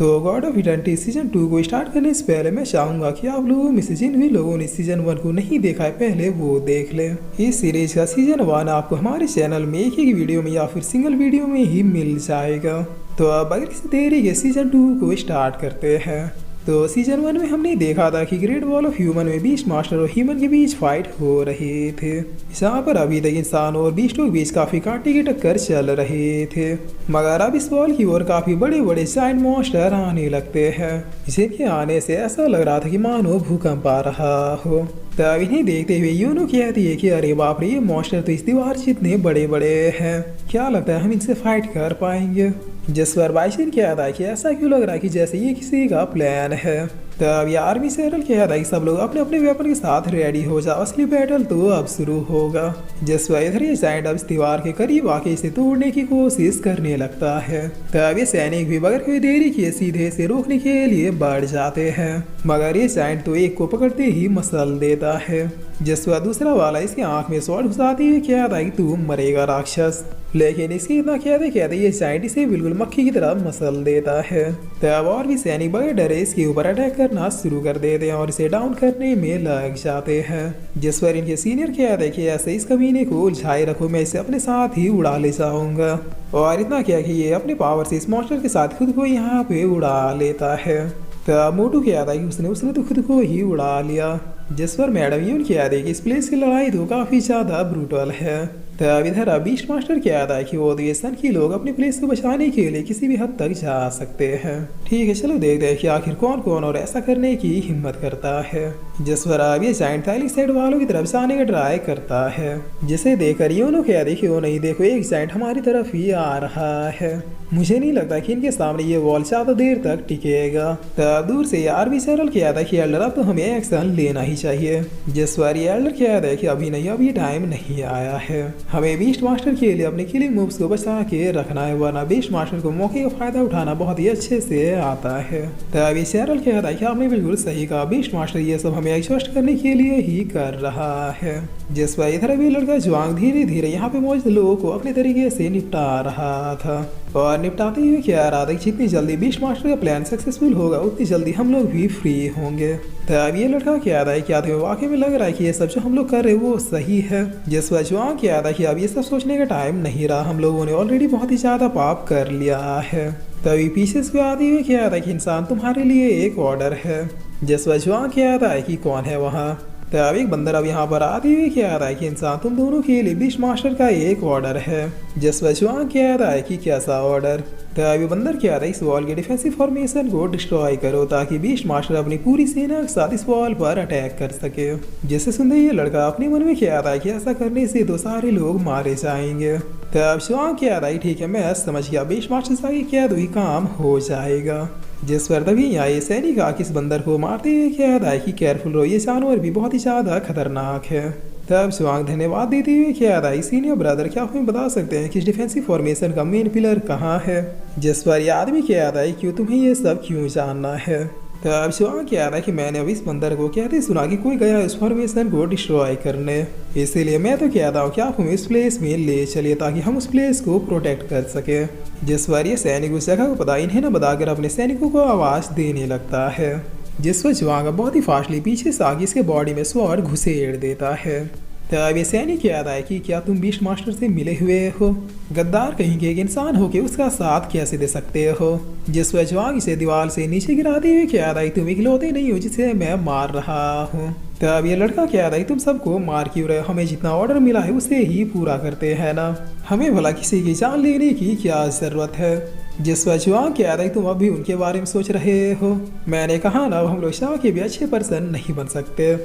तो God of eternity season 2 को start करने से पहले मैं चाहूंगा कि आप लोगों में से जिन भी लोगों ने सीजन 1 को नहीं देखा है पहले वो देख ले। इस सीरीज का सीजन 1 आपको हमारे चैनल में एक एक वीडियो में या फिर सिंगल वीडियो में ही मिल जाएगा। तो अब बगैर किसी देरी के सीजन 2 को स्टार्ट करते हैं। तो सीजन 1 में हमने देखा था कि ग्रेट वॉल ऑफ ह्यूमन में बीस्ट मास्टर और ह्यूमन के बीच फाइट हो रहे थे। यहाँ पर अभी तक इंसान और बीस्टों के बीच काफी कांटे की टक्कर चल रहे थे, मगर अब इस वॉल की ओर काफी बड़े बड़े जायंट मॉन्स्टर आने लगते हैं, जिनके आने से ऐसा लग रहा था कि मानो भूकंप आ रहा हो। तब इन्हें देखते हुए यूनो कहती है कि अरे बाप रे, ये मॉन्स्टर तो इस दीवार जितने बड़े बड़े हैं, क्या लगता है हम इनसे फाइट कर पाएंगे। जिस पर बाइसन कहता है कि ऐसा क्यों लग रहा है कि जैसे ये किसी का प्लान है। तब ये आर्मी सेरल कहता है कि सब लोग अपने अपने वेपन के साथ रेडी हो जाओ, असली बैटल तो अब शुरू होगा। जिस पर इधर ये जायंट अब इस दीवार के करीब आके इसे तोड़ने की कोशिश करने लगता है। तब ये सैनिक भी बगैर कोई देरी किए सीधे से रोकने के लिए बढ़ जाते हैं, मगर ये जायंट तो एक को पकड़ते ही मसल देता है। जिस पर दूसरा वाला इसकी आंख में स्वॉर्ड घुसाती हुई कहता है कि तू मरेगा राक्षस, लेकिन इसकी इतना कहते कहते ये जायंट इसे बिल्कुल मक्खी की तरह मसल देता है। तब और भी सैनिक बगैर डरे इसके ऊपर अटैक करना शुरू कर देते हैं और इसे डाउन करने में लग जाते हैं। जिस पर इनके सीनियर कहते हैं कि ऐसे इस कमीने को उलझाए रखो, मैं इसे अपने साथ ही उड़ा ले जाऊंगा। और इतना क्या कि ये अपने पावर से इस मॉन्स्टर के साथ खुद को यहाँ पे उड़ा लेता है। तब मोटू कहता है कि उसने तो खुद को ही उड़ा लिया। जिस पर मैडम यून कहती है कि इस प्लेस की लड़ाई तो काफी ज्यादा ब्रूटल है। तब इधर बीस्ट मास्टर कहता है कि वो तो ये सन की लोग अपने प्लेस को बचाने के लिए किसी भी हद तक जा सकते हैं। ठीक है, चलो देखते हैं कि आखिर कौन कौन और ऐसा करने की हिम्मत करता है। जिस पर अब ये जायंट थैली साइड वालों की तरफ जाने का ट्राई करता है, जिसे देखकर यूनो कहती है कि वो नहीं, देखो एक जायंट हमारी तरफ ही आ रहा है, मुझे नहीं लगता कि इनके सामने ये वॉल ज्यादा देर तक टिकेगा। तब दूर से यार भी सरल कहता है कि एल्डर अब तो हमें एक्शन लेना ही चाहिए। जिस पर ये एल्डर कहता है कि अभी नहीं, अभी टाइम नहीं आया है, हमें बीस्ट मास्टर के लिए अपने किलिंग मूव्स को बचा के रखना है, वरना बीस्ट मास्टर को मौके का फायदा उठाना बहुत ही अच्छे से आता है। तब ये सरल कहता है कि आपने बिल्कुल सही कहा, बीस्ट मास्टर ये सब हमें एडजस्ट करने के लिए ही कर रहा है। जिस पर इधर भी लड़का जुआंग धीरे धीरे यहाँ पे मौजूद लोगों को अपने तरीके से निपटा रहा था, और निपटाते हुए कह रहा था कि जितनी जल्दी बीस्ट मास्टर का प्लान सक्सेसफुल होगा उतनी जल्दी हम लोग भी फ्री होंगे। तब ये लड़का कह रहा है कि तुम्हें वाकई में लग रहा है कि ये सब जो हम लोग कर रहे हैं वो सही है। जिस पर जुआंग कह रहा है कि अब ये सब सोचने का टाइम नहीं रहा, हम लोगों ने ऑलरेडी बहुत ही ज्यादा पाप कर लिया है। तभी पीछे से आते हुए कह रहा है कि इंसान तुम्हारे लिए एक ऑर्डर है। जिस पर जुआंग कह रहा है कि कौन है वहाँ। तब एक बंदर अब यहाँ पर आते हुए कह रहा है कि इंसान तुम दोनों के लिए बीस्ट मास्टर का एक ऑर्डर है। जिस पर जुआंग कह रहा है कि कैसा ऑर्डर। तब ये बंदर कह रहा है इस वॉल के डिफेंसिव फॉर्मेशन को डिस्ट्रॉय करो ताकि बीस्ट मास्टर अपनी पूरी सेना के साथ इस वॉल पर अटैक कर सके। जिसे सुनते ये लड़का अपने मन में कह रहा है कि ऐसा करने से तो सारे लोग मारे जाएंगे। तब जुआंग कह रहा है ठीक है, मैं समझ गया, बीस्ट मास्टर से आगे कह दो ही काम हो जाएगा। जिस पर तभी यहाँ ये सैनिक आके इस बंदर को मारते हुए कह रहा है कि केयरफुल रहो, ये जानवर भी बहुत ही ज्यादा खतरनाक है। तब जुआंग धन्यवाद देते हुए कह रहा है सीनियर ब्रदर, क्या आप हमें बता सकते हैं कि इस डिफेंसिव फॉर्मेशन का मेन पिलर कहाँ है। जिस पर ये आदमी कह रहा है क्यों, तुम्हें ये सब क्यों जानना है। तब जुआंग कह रहा है कि मैंने अब इस बंदर को कहते सुना कि कोई गया इस फॉर्मेशन को डिस्ट्रॉय करने, इसीलिए मैं तो कहता हूँ कि आप हमें इस प्लेस में ले चलिए ताकि हम उस प्लेस को प्रोटेक्ट कर सके। जिस पर ये सैनिक उस जगह को पता इन्हें न बताकर अपने सैनिकों को आवाज देने लगता है। जिस पर जुआंग बहुत ही फास्टली पीछे से आगे इसके बॉडी में स्वॉर्ड घुसेड़ देता है। तब ये सैनिक याद आया कि क्या तुम बीस्ट मास्टर से मिले हुए हो, गद्दार कहीं के एक इंसान हो के उसका साथ कैसे दे सकते हो। जिस पर जुआंग इसे दीवार से नीचे गिराते हुए क्या था तुम इकलौते नहीं हो जिसे मैं मार रहा हूँ। तब ये लड़का क्या था तुम सबको मार क्यों रहे हो, हमें जितना ऑर्डर मिला है उसे ही पूरा करते हैं ना, हमें भला किसी की जान लेने की क्या जरूरत है। जिस पर जुआंग कह रहा तुम अभी उनके बारे में सोच रहे हो, मैंने कहा ना हम लोग शाह के भी अच्छे पर्सन नहीं बन सकते,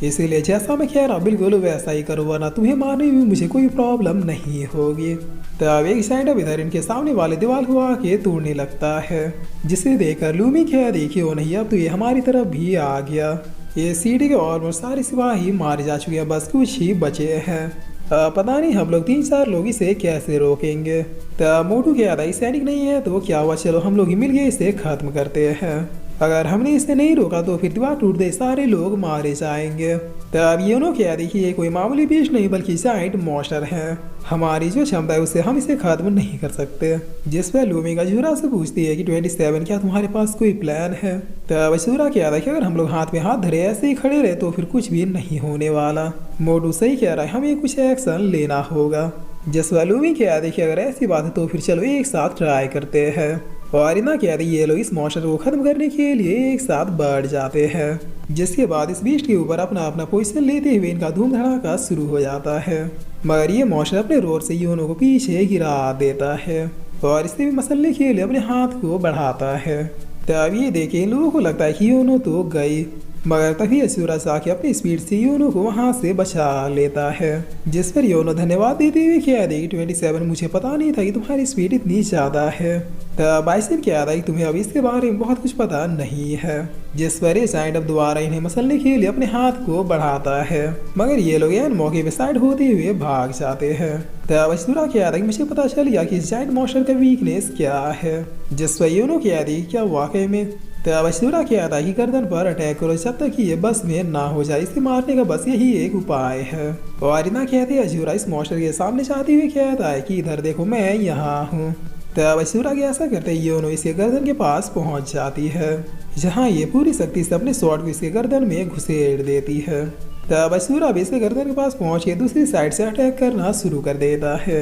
इसीलिए जैसा मैं कह रहा हूँ बिल्कुल वैसा ही करो, वरना तुम्हें मारने में मुझे कोई प्रॉब्लम नहीं होगी। तब एक साइड अब इधर इनके सामने वाले दीवार को आके तोड़ने लगता है, जिसे देखकर लूमी कह रही कि वो नहीं, अब तो ये हमारी तरफ भी आ गया। ये सीढ़ी के ऑलमोस्ट सारे सिपाही मारे जा चुके हैं, बस कुछ ही बचे हैं। पता नहीं हम लोग 3-4 लोग इसे कैसे रोकेंगे। तब मोटू कह रहा है सैनिक नहीं है तो क्या हुआ, चलो हम लोग ही मिल गए इसे खत्म करते हैं। अगर हमने इसे नहीं रोका तो फिर दीवार टूटते सारे लोग मारे जाएंगे। तब योनो क्या देखिए ये कोई मामूली बीस्ट नहीं बल्कि जाइंट मॉन्स्टर है। हमारी जो क्षमता है उससे हम इसे खत्म नहीं कर सकते। जिस पर लूमी का अशूरा से पूछती है कि 27 क्या तुम्हारे पास कोई प्लान है। तब अशूरा कह रहा है कि अगर हम लोग हाथ में हाथ धरे ऐसे ही खड़े रहे तो फिर कुछ भी नहीं होने वाला। मोटू सही कह रहा है, हमें कुछ एक्शन लेना होगा। जिस पर लूमी कह देखिए अगर ऐसी बात है तो फिर चलो एक साथ ट्राई करते हैं। और इतना कह रही ये लोग इस मॉन्स्टर को खत्म करने के लिए एक साथ बढ़ जाते हैं। जिसके बाद इस बीस्ट के ऊपर अपना अपना पोजीशन लेते हुए इनका धूम धड़ाका शुरू हो जाता है। मगर ये मॉन्स्टर अपने रोर से योनो को पीछे गिरा देता है और इससे भी मसलने के लिए अपने हाथ को बढ़ाता है। तब ये देखे इन लोगों को लगता है कि योनो तो गई, मगर तभी अशूरा आके अपनी स्पीड से योनो को वहां से बचा लेता है। जिस पर योनो धन्यवाद देते हुए कह दे 27 मुझे पता नहीं था कि तुम्हारी स्पीड इतनी ज्यादा है। तब बाइसन कह रहा है कि तुम्हें अब इसके बारे में बहुत कुछ पता नहीं है। जिस पर ये साइड अब दोबारा इन्हें मसलने के लिए अपने हाथ को बढ़ाता है, मगर ये लोग एन मौके पे साइड होते हुए भाग जाते हैं। तब अशूरा कह रहा है कि मुझे पता चल गया कि इस जाइंट मॉन्स्टर का वीकनेस क्या है। जिस पर योनो कह रही क्या वाकई में। तब अशूरा कह रहा है कि गर्दन पर अटैक करो जब तक कि ये बस में ना हो जाए, इसे मारने का बस यही एक उपाय है। और इतना कहते अशूरा इस मॉन्स्टर के सामने जाते हुए कहता है कि इधर देखो मैं यहाँ हूँ। तब अशूरा के ऐसा करते योनो इसके गर्दन के पास पहुंच जाती है, जहां ये पूरी शक्ति से अपने स्वॉर्ड को इसके गर्दन में घुसेड़ देती है। तब अशूरा भी इसके गर्दन के पास पहुंच के दूसरी साइड से अटैक करना शुरू कर देता है,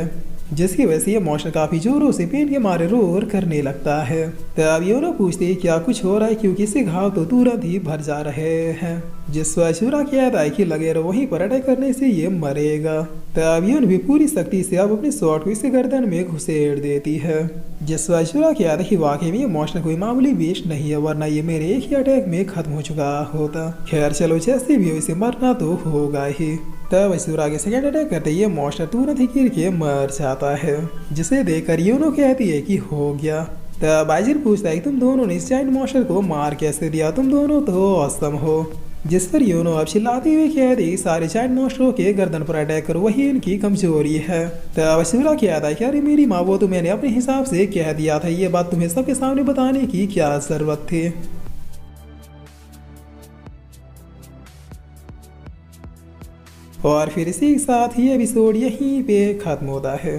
जिसकी वजह से ये मॉन्स्टर काफी जोरों से पेन के मारे रोर करने लगता है। तब योनो पूछती है क्या कुछ हो रहा है क्योंकि इसके घाव तो तुरंत ही भर जा रहे हैं। जिस पर अशूरा कहता है कि लगे रहो वहीं पर अटैक करने से ये मरेगा। तब योनो भी पूरी शक्ति से अब अपने स्वॉर्ड को इसके गर्दन में घुसेड़ देती है। जिस पर अशूरा कहता है कि वाकई में ये मॉन्स्टर कोई मामूली बीस्ट नहीं है, वरना ये मेरे एक ही अटैक में खत्म हो चुका होता। खैर चलो जैसे भी हो इसे मरना तो होगा ही। तब अशूरा के सेकंड अटैक करते ये मॉन्स्टर तुरंत ही गिर के मर जाता है, जिसे देखकर योनो कहती है कि हो गया। तब आइजिन पूछता है तुम दोनों ने इस जाइंट मॉन्स्टर को मार कैसे दिया, तुम दोनों तो औसम हो। जिस पर योनो अब चिल्लाती हुई कह दी सारे जाइंट मॉन्स्टरों के गर्दन पर अटैक करो, वही इनकी कमजोरी है। तब अशूरा कहता है कि अरे मेरी माँ वो तो मैंने अपने हिसाब से कह दिया था, ये बात तुम्हें सबके सामने बताने की क्या जरूरत थी। और फिर इसी के साथ ही एपिसोड यहीं पे खत्म होता है।